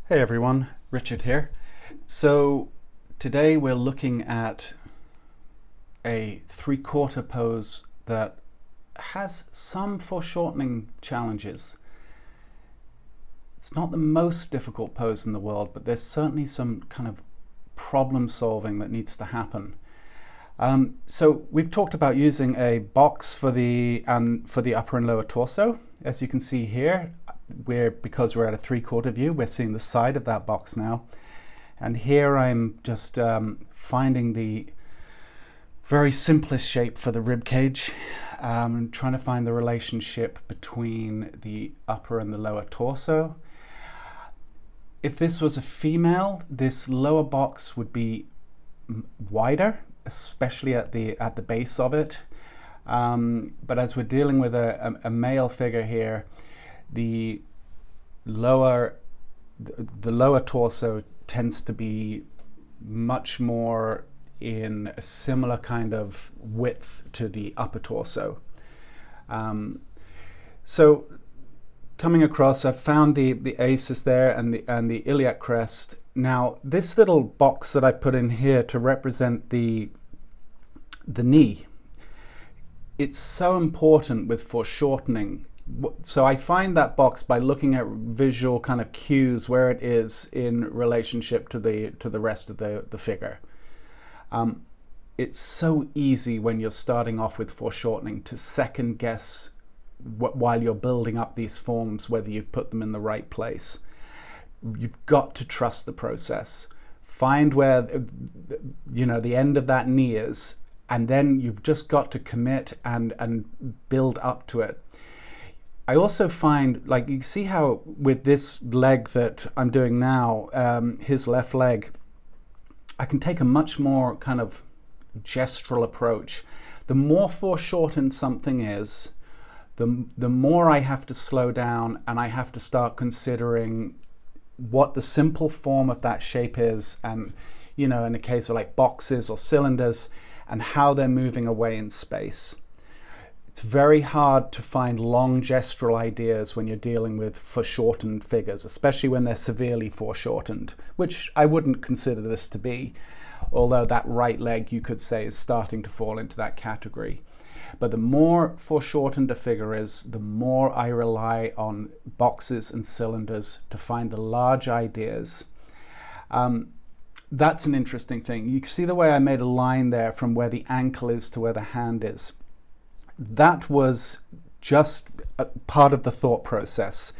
Hey everyone, Richard here. So today we're looking at a three-quarter pose that has some foreshortening challenges. It's not the most difficult pose in the world, but there's certainly some kind of problem solving that needs to happen. So we've talked about using a box for the upper and lower torso. As you can see here, because we're at a three-quarter view, we're seeing the side of that box now. And here I'm just finding the very simplest shape for the rib cage, trying to find the relationship between the upper and the lower torso. If this was a female, this lower box would be wider, especially at the base of it. But as we're dealing with a male figure here, the lower torso tends to be much more in a similar kind of width to the upper torso. So coming across, I've found the aces there and the iliac crest. Now this little box that I put in here to represent the knee, it's so important with foreshortening. So I find that box by looking at visual kind of cues where it is in relationship to the rest of the figure. It's so easy when you're starting off with foreshortening to second guess while you're building up these forms whether you've put them in the right place. You've got to trust the process. Find where the end of that knee is, and then you've just got to commit and build up to it. I also find, like, you see how with this leg that I'm doing now, his left leg, I can take a much more kind of gestural approach. The more foreshortened something is, the more I have to slow down, and I have to start considering what the simple form of that shape is, and in the case of like boxes or cylinders, and how they're moving away in space. It's very hard to find long gestural ideas when you're dealing with foreshortened figures, especially when they're severely foreshortened, which I wouldn't consider this to be, although that right leg, you could say, is starting to fall into that category. But the more foreshortened a figure is, the more I rely on boxes and cylinders to find the large ideas. That's an interesting thing. You can see the way I made a line there from where the ankle is to where the hand is. That was just a part of the thought process.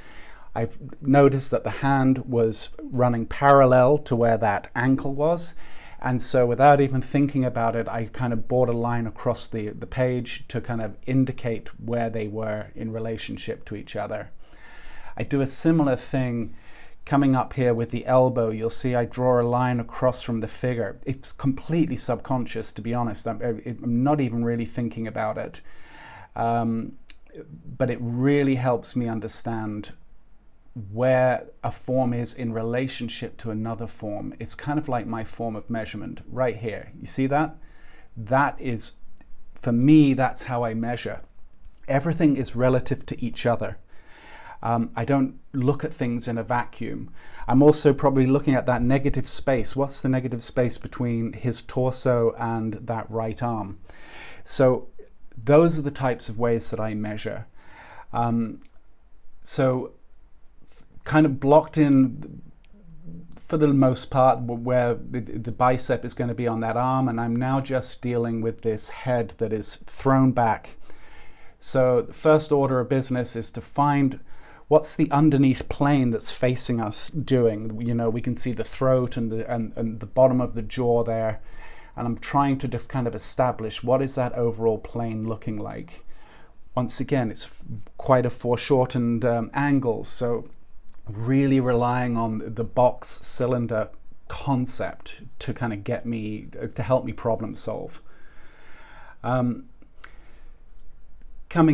I've noticed that the hand was running parallel to where that ankle was. And so without even thinking about it, I kind of brought a line across the page to kind of indicate where they were in relationship to each other. I do a similar thing coming up here with the elbow. You'll see I draw a line across from the figure. It's completely subconscious, to be honest. I'm not even really thinking about it. But it really helps me understand where a form is in relationship to another form. It's kind of like my form of measurement right here. You see that? That is, for me, that's how I measure. Everything is relative to each other. I don't look at things in a vacuum. I'm also probably looking at that negative space. What's the negative space between his torso and that right arm? So those are the types of ways that I measure. So kind of blocked in for the most part where the bicep is going to be on that arm, and I'm now just dealing with this head that is thrown back. So the first order of business is to find what's the underneath plane that's facing us doing. We can see the throat and the bottom of the jaw there, and I'm trying to just kind of establish what is that overall plane looking like. Once again, it's quite a foreshortened angle, so really relying on the box cylinder concept to kind of to help me problem solve. Coming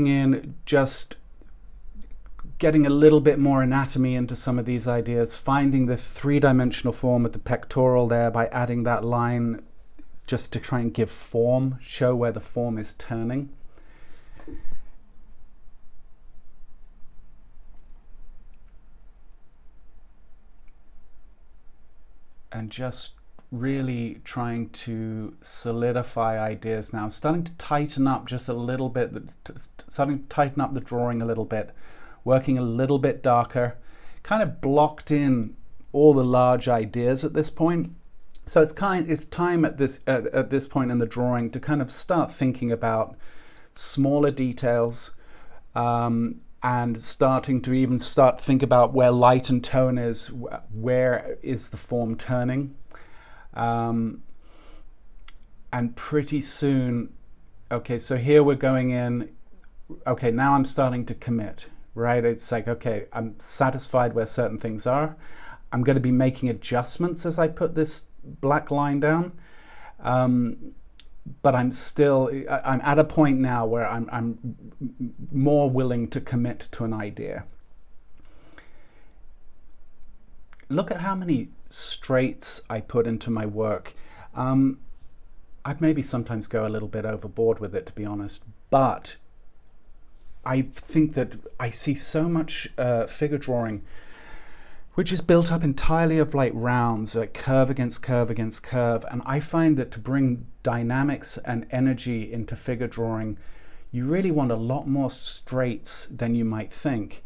in, just getting a little bit more anatomy into some of these ideas, finding the three-dimensional form of the pectoral there by adding that line just to try and give form, show where the form is turning. and just really trying to solidify ideas now. I'm starting to tighten up just a little bit, starting to tighten up the drawing a little bit, working a little bit darker, kind of blocked in all the large ideas at this point. So it's time at this point in the drawing to kind of start thinking about smaller details, and starting to even think about where light and tone is, where is the form turning. And pretty soon, okay, so here we're going in, okay, now I'm starting to commit, right? It's like, okay, I'm satisfied where certain things are. I'm going to be making adjustments as I put this black line down. But I'm at a point now where I'm more willing to commit to an idea. Look at how many straights I put into my work. I'd maybe sometimes go a little bit overboard with it, to be honest, but I think that I see so much figure drawing which is built up entirely of like rounds, like curve against curve against curve. And I find that to bring dynamics and energy into figure drawing, you really want a lot more straights than you might think.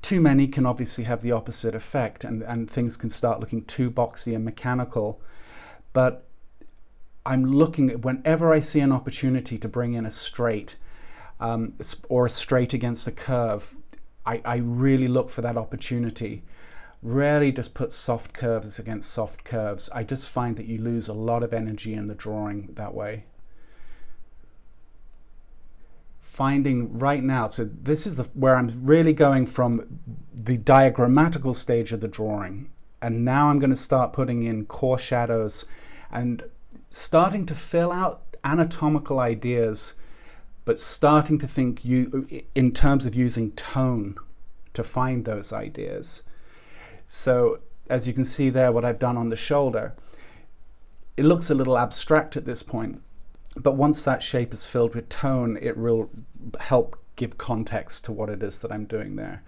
Too many can obviously have the opposite effect, and things can start looking too boxy and mechanical. But I'm looking at, whenever I see an opportunity to bring in a straight, or a straight against a curve, I really look for that opportunity. Rarely just put soft curves against soft curves. I just find that you lose a lot of energy in the drawing that way. Finding right now, so this is where I'm really going from the diagrammatical stage of the drawing, and now I'm going to start putting in core shadows and starting to fill out anatomical ideas, but starting to think in terms of using tone to find those ideas. So as you can see there, what I've done on the shoulder, it looks a little abstract at this point, but once that shape is filled with tone, it will help give context to what it is that I'm doing there.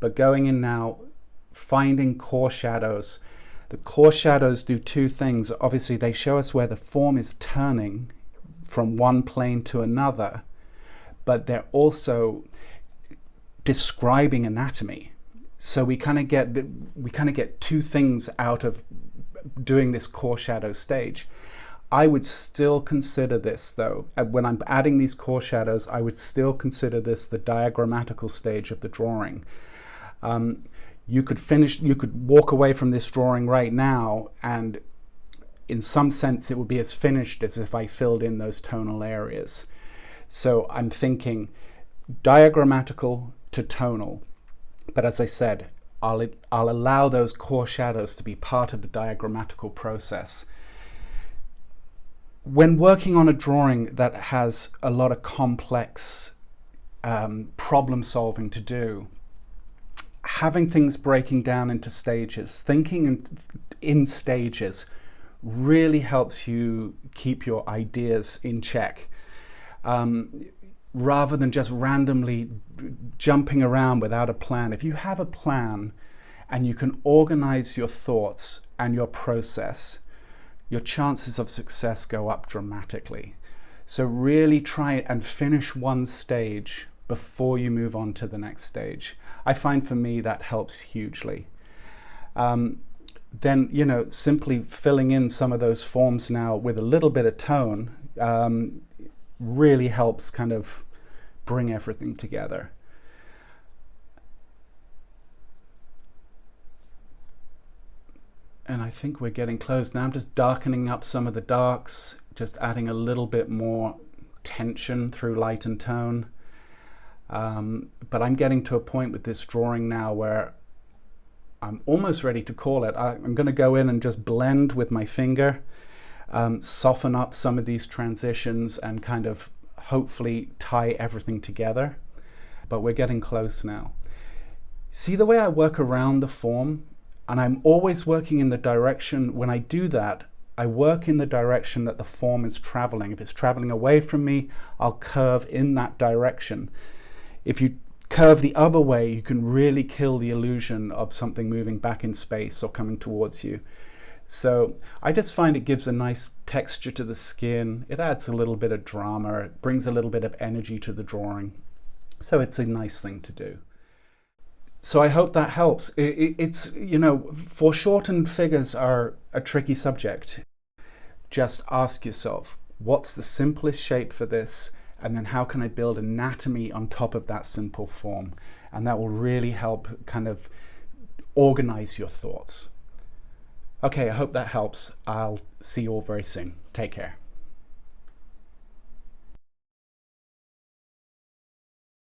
But going in now, finding core shadows. The core shadows do two things. Obviously, they show us where the form is turning from one plane to another, but they're also describing anatomy. So we kind of get two things out of doing this core shadow stage. I would still consider this, though, when I'm adding these core shadows, I would still consider this the diagrammatical stage of the drawing. You could walk away from this drawing right now, and in some sense it would be as finished as if I filled in those tonal areas. So I'm thinking diagrammatical to tonal. But as I said, I'll allow those core shadows to be part of the diagrammatical process. When working on a drawing that has a lot of complex problem solving to do, having things breaking down into stages, thinking in stages, really helps you keep your ideas in check. Rather than just randomly jumping around without a plan. If you have a plan and you can organize your thoughts and your process, your chances of success go up dramatically. So really try and finish one stage before you move on to the next stage. I find for me that helps hugely. Then, simply filling in some of those forms now with a little bit of tone really helps kind of bring everything together. And I think we're getting close now. I'm just darkening up some of the darks, just adding a little bit more tension through light and tone. But I'm getting to a point with this drawing now where I'm almost ready to call it. I'm going to go in and just blend with my finger, soften up some of these transitions and kind of hopefully tie everything together. But we're getting close now. See the way I work around the form? And I'm always working in the direction, when I do that, I work in the direction that the form is traveling. If it's traveling away from me, I'll curve in that direction. If you curve the other way, you can really kill the illusion of something moving back in space or coming towards you. So I just find it gives a nice texture to the skin. It adds a little bit of drama. It brings a little bit of energy to the drawing. So it's a nice thing to do. So I hope that helps. It's, you know, foreshortened figures are a tricky subject. Just ask yourself, what's the simplest shape for this? And then how can I build anatomy on top of that simple form? And that will really help kind of organize your thoughts. Okay, I hope that helps. I'll see you all very soon. Take care.